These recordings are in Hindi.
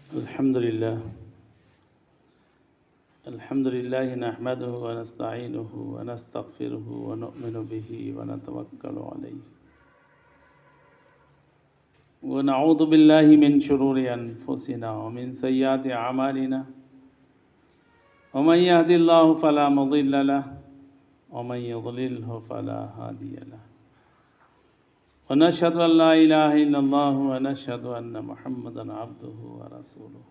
अल्हम्दुलिल्लाह नहमदुहु व नस्तईनुहु व नस्तगफिरुहु व नु'मिनु बिही व नतवक्कलु अलैहि व नऊज़ु बिल्लाहि मिन शुरूरि अनफुसिना व मिन सय्यिआति अमालिना व मन यहदिल्लाहु फला मुज़िल्ल लहु व मन युज़लिल्हु फला हादिय लहु व नशहदु अन ला इलाहा इल्लल्लाह व नशहदु अन्न मुहम्मदन अब्दुहु व रसूलुहु।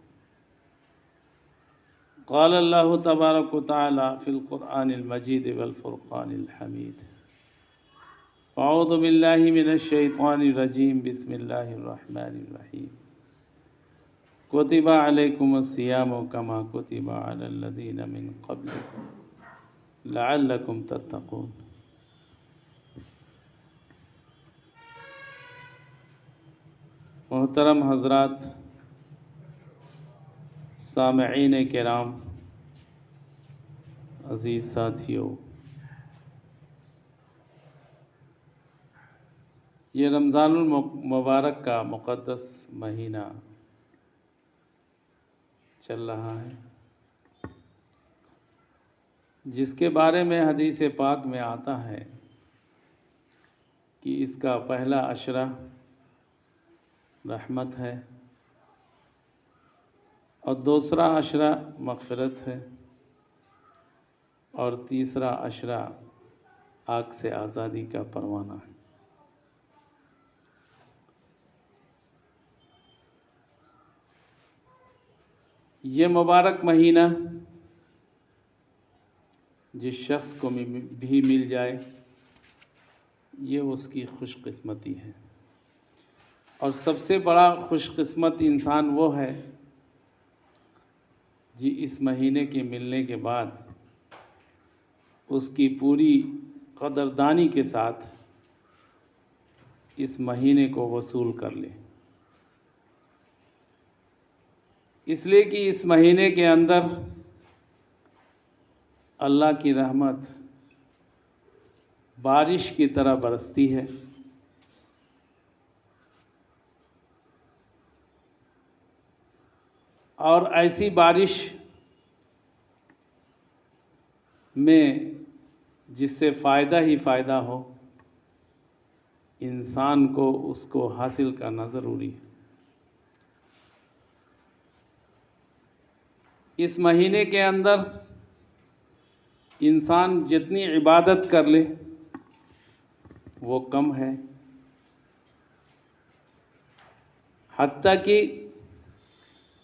क़ाल अल्लाहु तबारक व तआला फ़िल क़ुरआनिल मजीद वल फ़ुरक़ानिल हमीद। अऊज़ु बिल्लाहि मिनश शैतानिर रजीम। बिस्मिल्लाहिर रहमानिर रहीम। कुतिबा अलैकुमुस सियामु कमा कुतिबा अलल लज़ीना मिन क़ब्लिकुम लअल्लकुम तत्तक़ून। मोहतरम हज़रात, सामईन किराम, अज़ीज़ साथियों, ये रमज़ानुल मुबारक का मुक़द्दस महीना चल रहा है, जिसके बारे में हदीस पाक में आता है कि इसका पहला अशरा रहमत है और दूसरा अशरा मग़फ़िरत है और तीसरा अशरा आग से आज़ादी का परवाना है। ये मुबारक महीना जिस शख्स को भी मिल जाए ये उसकी खुशकिस्मती है, और सबसे बड़ा खुशकिस्मत इंसान वो है जी इस महीने के मिलने के बाद उसकी पूरी कदरदानी के साथ इस महीने को वसूल कर ले। इसलिए कि इस महीने के अंदर अल्लाह की रहमत बारिश की तरह बरसती है और ऐसी बारिश में जिससे फ़ायदा ही फ़ायदा हो, इंसान को उसको हासिल करना ज़रूरी है। इस महीने के अंदर इंसान जितनी इबादत कर ले वो कम है, हत्ता कि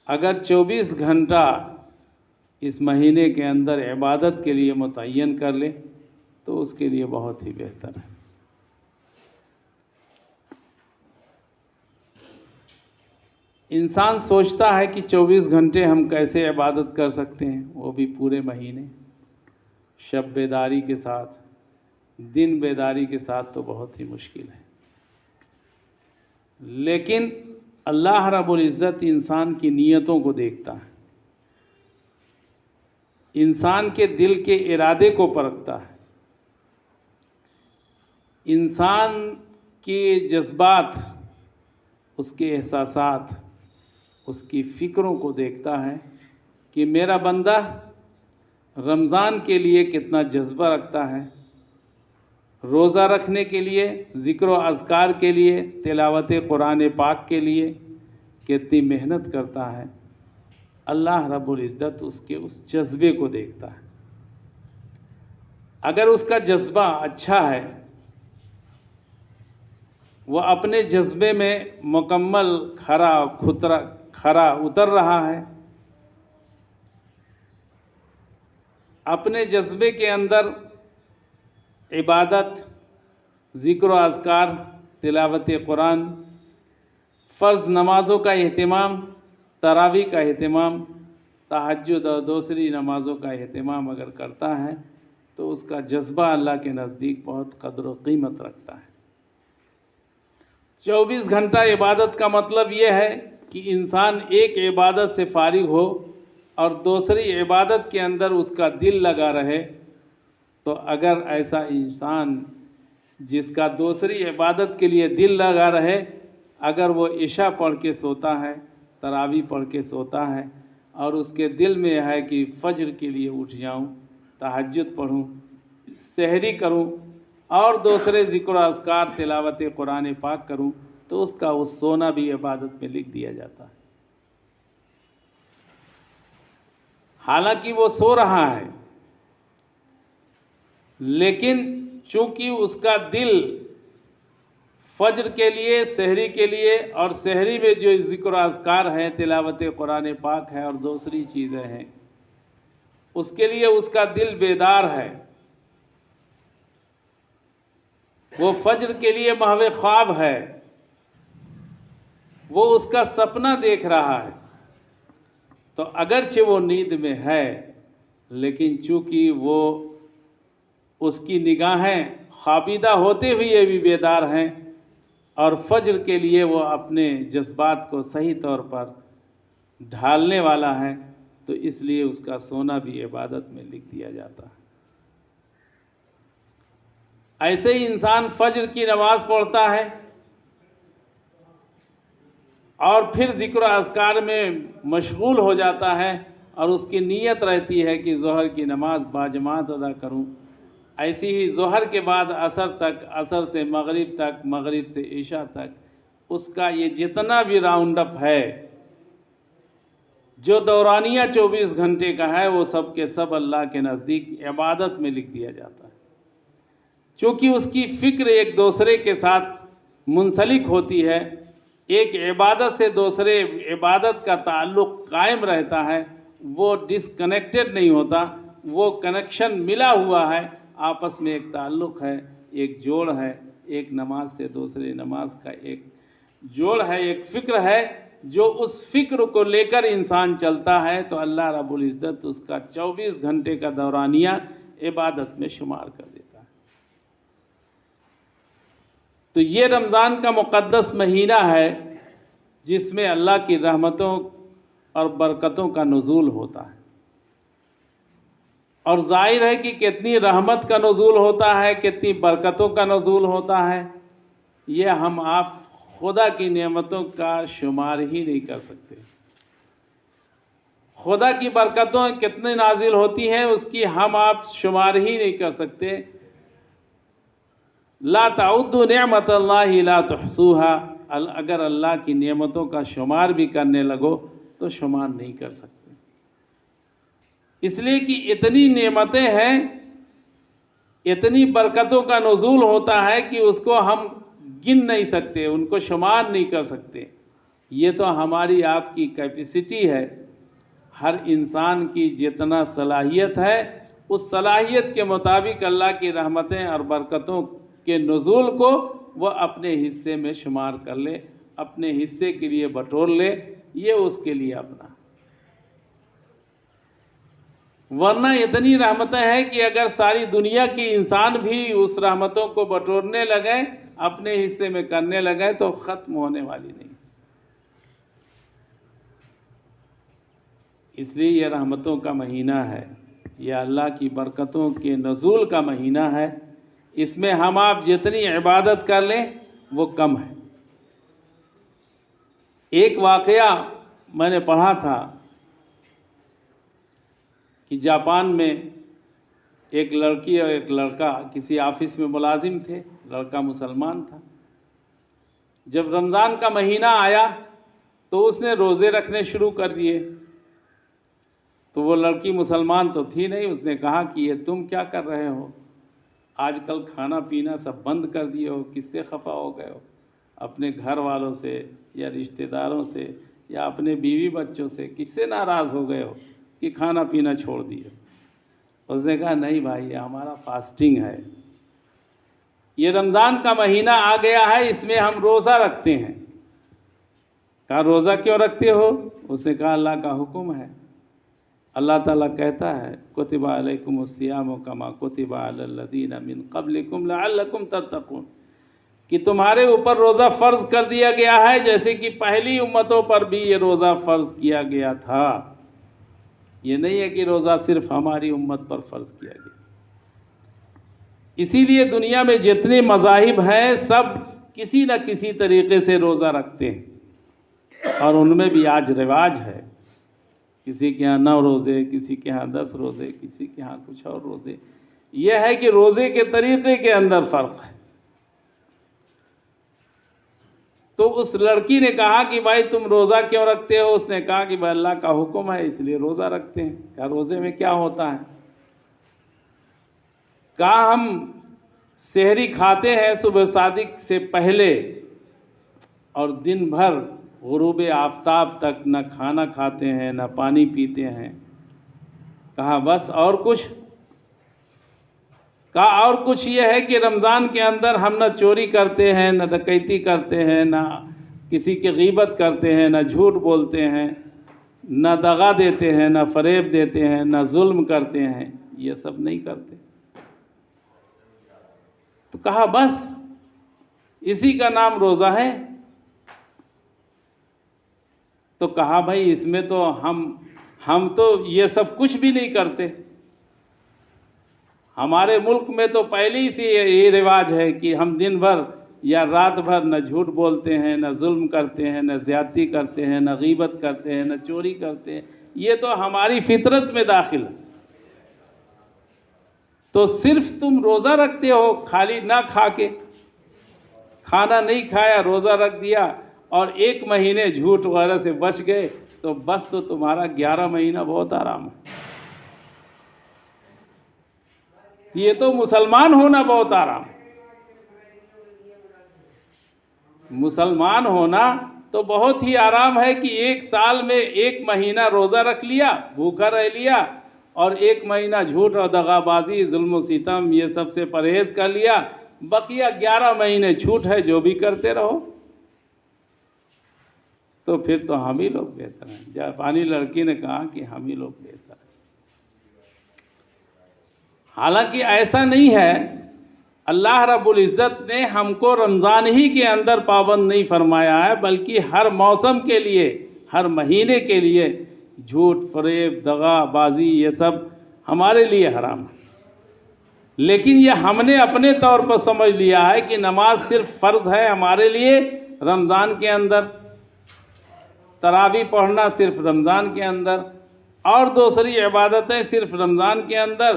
अगर 24 घंटा इस महीने के अंदर इबादत के लिए मुतय्यन कर ले तो उसके लिए बहुत ही बेहतर है। इंसान सोचता है कि 24 घंटे हम कैसे इबादत कर सकते हैं, वो भी पूरे महीने शब बेदारी के साथ, दिन बेदारी के साथ, तो बहुत ही मुश्किल है। लेकिन अल्लाह रब्बुल इज़्ज़त इंसान की नीयतों को देखता है, इंसान के दिल के इरादे को परखता है, इंसान के जज्बात, उसके एहसासात, उसकी फ़िक्रों को देखता है कि मेरा बंदा रमज़ान के लिए कितना जज्बा रखता है, रोज़ा रखने के लिए, ज़िक्र व अज़कार के लिए, तिलावत कुरान पाक के लिए कितनी मेहनत करता है। अल्लाह रब्बुल इज़्ज़त उसके उस जज्बे को देखता है। अगर उसका जज्बा अच्छा है, वह अपने जज्बे में मुकम्मल खरा उतर रहा है, अपने जज्बे के अंदर इबादत, ज़िक्र व अज़कार, तिलावत कुरान, फ़र्ज़ नमाज़ों का एहतिमाम, तरावी का एहतिमाम, तहज्जुद और दूसरी नमाज़ों का एहतिमाम अगर करता है तो उसका जज्बा अल्लाह के नज़दीक बहुत क़द्र व क़ीमत रखता है। 24 घंटा इबादत का मतलब यह है कि इंसान एक इबादत से फ़ारिग हो और दूसरी इबादत के अंदर उसका दिल लगा रहे। तो अगर ऐसा इंसान जिसका दूसरी इबादत के लिए दिल लगा रहे, अगर वो इशा पढ़ के सोता है तरावी पढ़ के सोता है और उसके दिल में है कि फज्र के लिए उठ जाऊं, तहज्जुद पढ़ूं, सहरी करूं और दूसरे ज़िक्र अस्कार तिलावत कुरान पाक करूं, तो उसका वो सोना भी इबादत में लिख दिया जाता है। हालांकि वो सो रहा है, लेकिन चूंकि उसका दिल फज्र के लिए, सहरी के लिए, और सहरी में जो ज़िक्र अस्कार है, तिलावत कुरान पाक है और दूसरी चीज़ें हैं, उसके लिए उसका दिल बेदार है। वो फज्र के लिए महवे ख्वाब है, वो उसका सपना देख रहा है। तो अगरचे वो नींद में है, लेकिन चूंकि वो उसकी निगाहें ख्वाबीदा होते हुए भी बेदार हैं और फज्र के लिए वो अपने जज्बात को सही तौर पर ढालने वाला है, तो इसलिए उसका सोना भी इबादत में लिख दिया जाता है। ऐसे ही इंसान फज्र की नमाज पढ़ता है और फिर ज़िक्र अस्कार में मशगूल हो जाता है और उसकी नीयत रहती है कि ज़ोहर की नमाज बाजमात अदा करूं। ऐसी ही ज़ोहर के बाद असर तक, असर से मगरिब तक, मगरिब से ईशा तक, उसका ये जितना भी राउंड अप है, जो दौरानिया 24 घंटे का है, वो सब के सब अल्लाह के नज़दीक इबादत में लिख दिया जाता है। चूँकि उसकी फ़िक्र एक दूसरे के साथ मुंसलिक होती है, एक इबादत से दूसरे इबादत का ताल्लुक़ कायम रहता है, वो डिसकनेक्टेड नहीं होता, वो कनेक्शन मिला हुआ है, आपस में एक ताल्लुक़ है, एक जोड़ है, एक नमाज से दूसरे नमाज का एक जोड़ है, एक फ़िक्र है। जो उस फ़िक्र को लेकर इंसान चलता है तो अल्लाह रब्बुल इज़्ज़त उसका 24 घंटे का दौरानिया इबादत में शुमार कर देता है। तो ये रमज़ान का मुक़द्दस महीना है जिसमें अल्लाह की रहमतों और बरकतों का नुज़ूल होता है, और ज़ाहिर है कि कितनी रहमत का नुज़ूल होता है, कितनी बरकतों का नुज़ूल होता है, ये हम आप खुदा की नेमतों का शुमार ही नहीं कर सकते। खुदा की बरकतों कितनी नाजिल होती हैं उसकी हम आप शुमार ही नहीं कर सकते। ला ताउद्दु निअमतल्लाहि ला तुहसूहा, अगर अल्लाह की नेमतों का शुमार भी करने लगो तो शुमार नहीं कर सकते, इसलिए कि इतनी नेमतें हैं, इतनी बरकतों का नुज़ूल होता है कि उसको हम गिन नहीं सकते, उनको शुमार नहीं कर सकते। ये तो हमारी आपकी कैपेसिटी है। हर इंसान की जितना सलाहियत है, उस सलाहियत के मुताबिक अल्लाह की रहमतें और बरकतों के नुज़ूल को वह अपने हिस्से में शुमार कर ले, अपने हिस्से के लिए बटोर ले, ये उसके लिए अपना। वरना इतनी रहमतें हैं कि अगर सारी दुनिया के इंसान भी उस रहमतों को बटोरने लगे, अपने हिस्से में करने लगे, तो ख़त्म होने वाली नहीं। इसलिए यह रहमतों का महीना है, यह अल्लाह की बरकतों के नुज़ूल का महीना है। इसमें हम आप जितनी इबादत कर लें वो कम है। एक वाक़या मैंने पढ़ा था कि जापान में एक लड़की और एक लड़का किसी ऑफिस में मुलाजिम थे। लड़का मुसलमान था। जब रमज़ान का महीना आया तो उसने रोज़े रखने शुरू कर दिए। तो वो लड़की मुसलमान तो थी नहीं, उसने कहा कि ये तुम क्या कर रहे हो, आजकल खाना पीना सब बंद कर दिए हो, किससे खफा हो गए हो, अपने घर वालों से या रिश्तेदारों से या अपने बीवी बच्चों से किससे नाराज़ हो गए हो कि खाना पीना छोड़ दिए। उसने कहा नहीं भाई, ये हमारा फास्टिंग है, ये रमज़ान का महीना आ गया है, इसमें हम रोज़ा रखते हैं। कहा रोज़ा क्यों रखते हो? उसने कहा अल्लाह का हुक्म है। अल्लाह ताला कहता है कुतिबा अलैकुमुस्सियामु कमा कुतिबा अलल्लज़ीना मिन क़ब्लिकुम लअल्लकुम तत्तक़ून, कि तुम्हारे ऊपर रोज़ा फ़र्ज़ कर दिया गया है जैसे कि पहली उम्मतों पर भी ये रोज़ा फ़र्ज़ किया गया था। ये नहीं है कि रोज़ा सिर्फ हमारी उम्मत पर फ़र्ज़ किया गया। इसीलिए दुनिया में जितने मज़ाहिब हैं सब किसी न किसी तरीक़े से रोज़ा रखते हैं। और उनमें भी आज रिवाज है, किसी के यहाँ 9 रोज़े, किसी के यहाँ 10 रोज़े, किसी के यहाँ कुछ और रोज़े। यह है कि रोज़े के तरीक़े के अंदर फ़र्क है। तो उस लड़की ने कहा कि भाई तुम रोज़ा क्यों रखते हो? उसने कहा कि भाई अल्लाह का हुक्म है इसलिए रोज़ा रखते हैं। क्या रोज़े में क्या होता है? कहा हम सहरी खाते हैं सुबह सादिक से पहले और दिन भर गुरूब आफ्ताब तक न खाना खाते हैं न पानी पीते हैं। कहा बस और कुछ? कहा और कुछ ये है कि रमज़ान के अंदर हम न चोरी करते हैं, न डकैती करते हैं, न किसी की गीबत करते हैं, न झूठ बोलते हैं, न दगा देते हैं, न फरेब देते हैं, न जुल्म करते हैं, ये सब नहीं करते। तो कहा बस इसी का नाम रोज़ा है। तो कहा भाई इसमें तो हम तो ये सब कुछ भी नहीं करते। हमारे मुल्क में तो पहले ही से ये रिवाज है कि हम दिन भर या रात भर न झूठ बोलते हैं, न जुल्म करते हैं, न ज़्यादती करते हैं, न गीबत करते हैं, न चोरी करते हैं। ये तो हमारी फितरत में दाखिल है। तो सिर्फ तुम रोज़ा रखते हो खाली ना खा के, खाना नहीं खाया, रोज़ा रख दिया और 1 महीने झूठ वगैरह से बच गए, तो बस तो तुम्हारा 11 महीना बहुत आराम है। ये तो मुसलमान होना बहुत आराम। मुसलमान होना तो बहुत ही आराम है कि 1 साल में 1 महीना रोज़ा रख लिया, भूखा रह लिया, और 1 महीना झूठ और दगाबाजी, जुल्म सितम ये सब से परहेज कर लिया। बकिया 11 महीने छूट है, जो भी करते रहो। तो फिर तो हम ही लोग बेहतर हैं। जापानी लड़की ने कहा कि हम ही लोग बेहतर हैं। हालांकि ऐसा नहीं है, अल्लाह रब्बुल इज़्ज़त ने हमको रमज़ान ही के अंदर पाबंद नहीं फरमाया है, बल्कि हर मौसम के लिए, हर महीने के लिए झूठ, फरेब, दगाबाजी ये सब हमारे लिए हराम है। लेकिन ये हमने अपने तौर पर समझ लिया है कि नमाज सिर्फ फ़र्ज़ है हमारे लिए रमज़ान के अंदर, तरावी पढ़ना सिर्फ रमज़ान के अंदर, और दूसरी इबादतें सिर्फ रमज़ान के अंदर,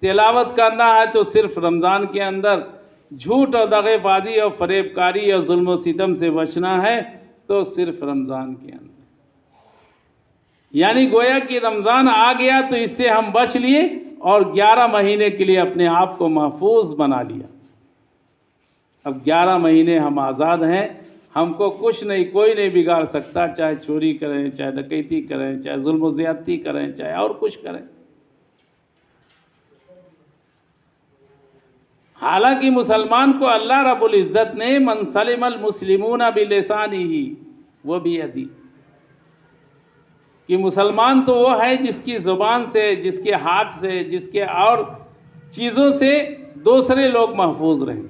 तिलावत करना है तो सिर्फ रमज़ान के अंदर, झूठ और दगेबाजी और फरेबकारी और जुल्म सितम से बचना है तो सिर्फ रमज़ान के अंदर। यानी गोया कि रमज़ान आ गया तो इससे हम बच लिए और 11 महीने के लिए अपने आप को महफूज बना लिया। अब 11 महीने हम आज़ाद हैं, हमको कुछ नहीं, कोई नहीं बिगाड़ सकता, चाहे चोरी करें, चाहे डकैती करें, चाहे जुल्म ज़्यादती करें, चाहे और कुछ करें। हालांकि मुसलमान को अल्लाह रब्बुल इज़्ज़त ने मन सलिमल मुस्लिमूना बिलिसानिही व बियदी, कि मुसलमान तो वो है जिसकी ज़ुबान से, जिसके हाथ से, जिसके और चीज़ों से दूसरे लोग महफूज रहें।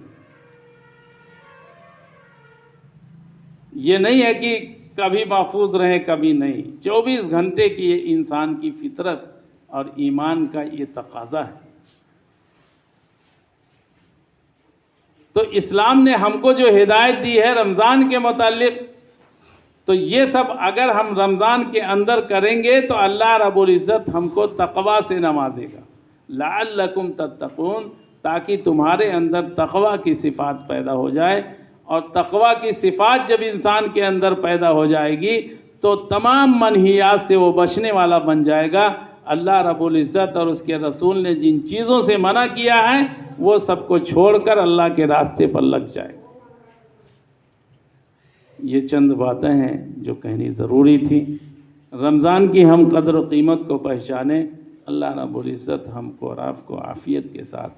ये नहीं है कि कभी महफूज रहें कभी नहीं। 24 घंटे की ये इंसान की फितरत और ईमान का ये तकाज़ा है। तो इस्लाम ने हमको जो हिदायत दी है रमज़ान के मुतालिक, तो ये सब अगर हम रमज़ान के अंदर करेंगे तो अल्लाह रब्बुल इज़्ज़त हमको तक़वा से नवाजेगा, लअल्लकुम तत्तक़ून, ताकि तुम्हारे अंदर तक़वा की सिफ़ात पैदा हो जाए। और तक़वा की सिफ़ात जब इंसान के अंदर पैदा हो जाएगी तो तमाम मनहियात से वो बचने वाला बन जाएगा। अल्लाह रब्बुल इज़्ज़त और उसके रसूल ने जिन चीज़ों से मना किया है वो सबको छोड़कर अल्लाह के रास्ते पर लग जाए। ये चंद बातें हैं जो कहनी ज़रूरी थी। रमज़ान की हम कदर व कीमत को पहचानें। अल्लाह रब्बुल इज़्ज़त हमको और आपको आफ़ियत के साथ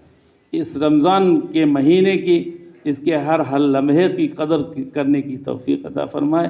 इस रमज़ान के महीने की, इसके हर लम्हे की कदर करने की तौफ़ीक़ अता फ़रमाए।